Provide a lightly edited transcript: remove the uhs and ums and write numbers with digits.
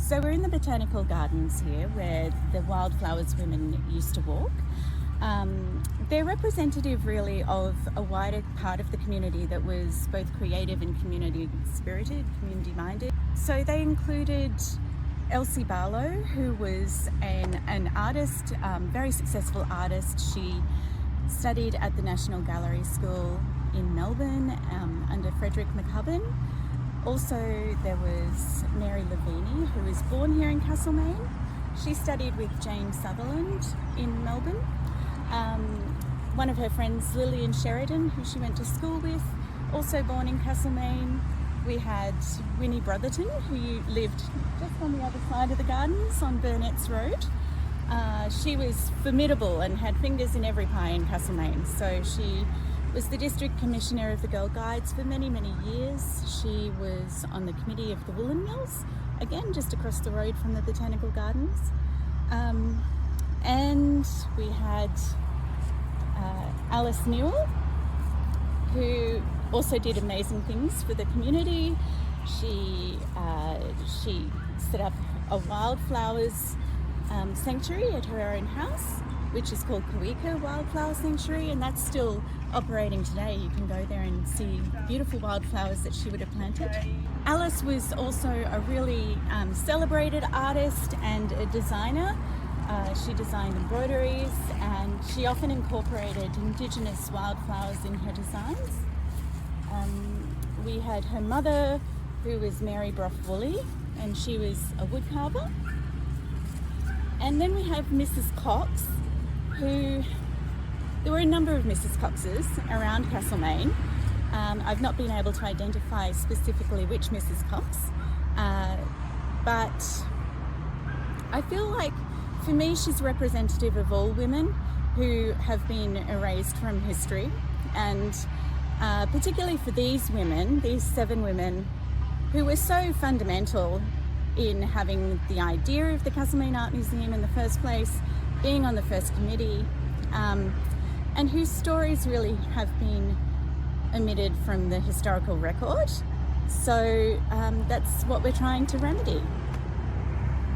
So we're in the botanical gardens here where the wildflowers women used to walk. They're representative really of a wider part of the community that was both creative and community spirited, community minded. So they included Elsie Barlow, who was an artist, very successful artist. She studied at the National Gallery School in Melbourne under Frederick McCubbin. Also there was Mary Lavini, who was born here in Castlemaine. She studied with Jane Sutherland in Melbourne. One of her friends, Lillian Sheridan, who she went to school with, also born in Castlemaine. We had Winnie Brotherton, who lived just on the other side of the gardens on Burnett's Road. She was formidable and had fingers in every pie in Castlemaine. So she was the District Commissioner of the Girl Guides for many, many years. She was on the committee of the Woolen Mills, again, just across the road from the Botanical Gardens. And we had Alice Newell, who also did amazing things for the community. She set up a wildflowers sanctuary at her own house, which is called Kawika Wildflower Sanctuary, and that's still operating today. You can go there and see beautiful wildflowers that she would have planted. Alice was also a really celebrated artist and a designer. She designed embroideries, and she often incorporated Indigenous wildflowers in her designs. We had her mother, who was Mary Brough Woolley, and she was a woodcarver. And then we have Mrs. Cox, who, there were a number of Mrs. Coxes around Castlemaine. I've not been able to identify specifically which Mrs. Cox, but I feel like for me she's representative of all women who have been erased from history, and particularly for these women, these 7 women who were so fundamental in having the idea of the Castlemaine Art Museum in the first place, being on the first committee, and whose stories really have been omitted from the historical record. So that's what we're trying to remedy.